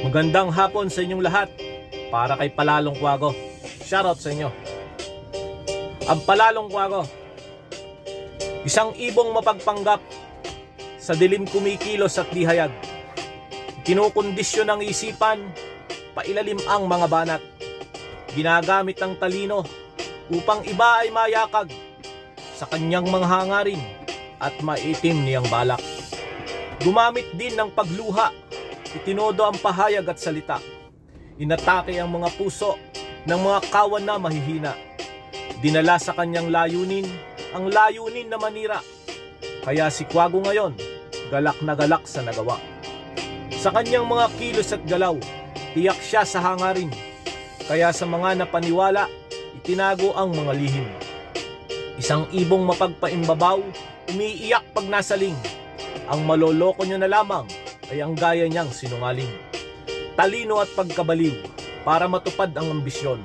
Magandang hapon sa inyong lahat. Para kay Palalong Kwago, shoutout sa inyo. Ang Palalong Kwago, isang ibong mapagpanggap, sa dilim kumikilos at dihayag. Kinukondisyon ang isipan, pailalim ang mga banat. Ginagamit ang talino upang iba ay mayakag sa kanyang mga hangarin at maitim niyang balak. Gumamit din ng pagluha, itinodo ang pahayag at salita. Inatake ang mga puso ng mga kawan na mahihina. Dinala sa kanyang layunin ang layunin na manira. Kaya si Kwago ngayon, galak na galak sa nagawa. Sa kanyang mga kilos at galaw, tiyak siya sa hangarin. Kaya sa mga napaniwala, itinago ang mga lihim. Isang ibong mapagpaimbabaw, umiiyak pag nasaling. Ang maloloko nyo na lamang ay ang gaya niyang sinungaling. Talino at pagkabaliw para matupad ang ambisyon.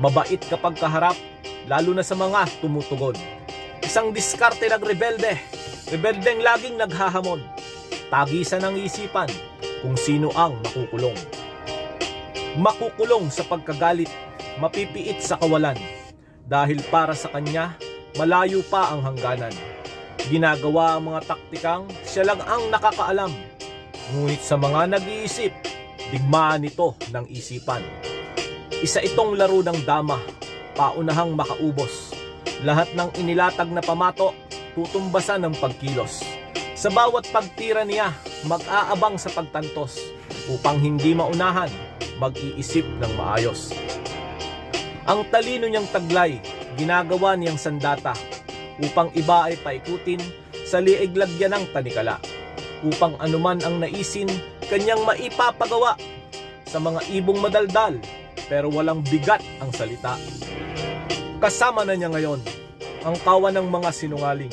Mabait kapag kaharap, lalo na sa mga tumutugon. Isang diskarte ng rebelde, rebeldeng laging naghahamon. Tagisan ng isipan kung sino ang makukulong. Makukulong sa pagkagalit, mapipiit sa kawalan. Dahil para sa kanya, malayo pa ang hangganan. Ginagawa ang mga taktikang siya lang ang nakakaalam. Ngunit sa mga nag-iisip, digmaan ito ng isipan. Isa itong laro ng dama, paunahang makaubos. Lahat ng inilatag na pamato, tutumbasan ng pagkilos. Sa bawat pagtira niya, mag-aabang sa pagtantos. Upang hindi maunahan, mag-iisip ng maayos. Ang talino niyang taglay, ginagawa niyang sandata. Upang iba ay paikutin, sa liig lagyan ng tanikala. Upang anuman ang naisin, kanyang maipapagawa. Sa mga ibong madaldal, pero walang bigat ang salita. Kasama na niya ngayon ang kawan ng mga sinungaling,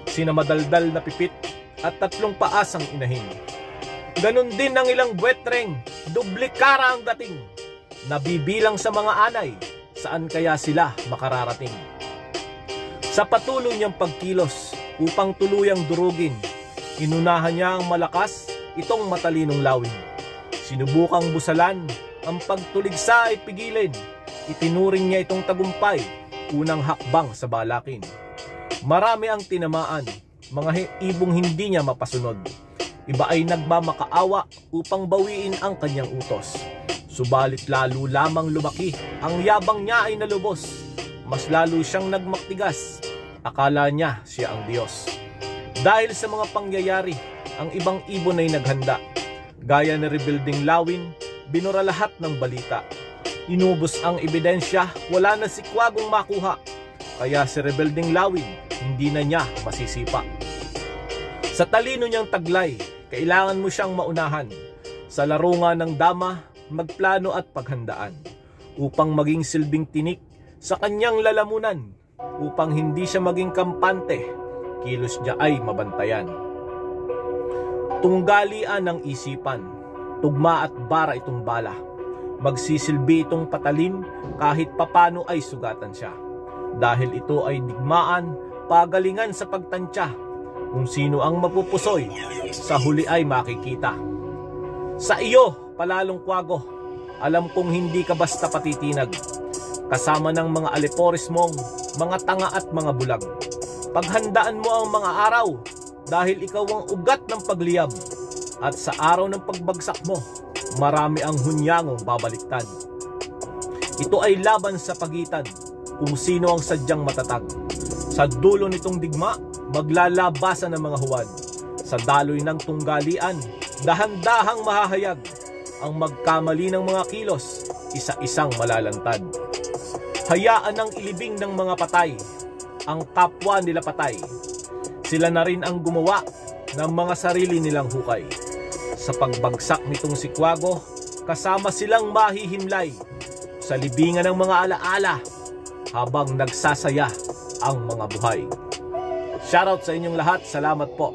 sina madaldal na pipit at 3 paasang inahin. Ganon din ang ilang buwetreng, dublikara ang dating. Nabibilang sa mga anay, saan kaya sila makararating? Sa patuloy niyang pagkilos upang tuluyang durugin, inunahan niya ang malakas, itong matalinong lawin. Sinubukang busalan, ang pagtuligsa ay pigilin. Itinuring niya itong tagumpay, unang hakbang sa balakin. Marami ang tinamaan, mga ibong hindi niya mapasunod. Iba ay nagmamakaawa upang bawiin ang kanyang utos. Subalit lalo lamang lumaki, ang yabang niya ay nalubos. Mas lalo siyang nagmaktigas, akala niya siya ang Diyos. Dahil sa mga pangyayari, ang ibang ibon ay naghanda. Gaya ni rebuilding lawin, binura lahat ng balita. Inubos ang ebidensya, wala na si Kwagong makuha. Kaya si rebuilding lawin, hindi na niya masisipa. Sa talino niyang taglay, kailangan mo siyang maunahan. Sa laro nga ng dama, magplano at paghandaan. Upang maging silbing tinik sa kanyang lalamunan. Upang hindi siya maging kampante, kilos niya ay mabantayan. Tunggalian ng isipan, tugma at bara itong bala. Magsisilbi itong patalin kahit papano ay sugatan siya. Dahil ito ay digmaan, pagalingan sa pagtansya. Kung sino ang mapupusoy, sa huli ay makikita. Sa iyo, Palalong Kwago, alam kong hindi ka basta patitinag. Kasama ng mga alipores mong, mga tanga at mga bulag. Paghandaan mo ang mga araw, dahil ikaw ang ugat ng pagliyab. At sa araw ng pagbagsak mo, marami ang hunyangong babaliktad. Ito ay laban sa pagitan, kung sino ang sadyang matatag. Sa dulo nitong digma, maglalabasan ng mga huwad. Sa daloy ng tunggalian, dahan-dahang mahahayag. Ang magkamali ng mga kilos, isa-isang malalantad. Hayaan ang ilibing ng mga patay, ang kapwa nila patay. Sila na rin ang gumawa ng mga sarili nilang hukay. Sa pagbagsak nitong si Kwago, kasama silang mahihimlay sa libingan ng mga alaala habang nagsasaya ang mga buhay. Shoutout sa inyong lahat, salamat po.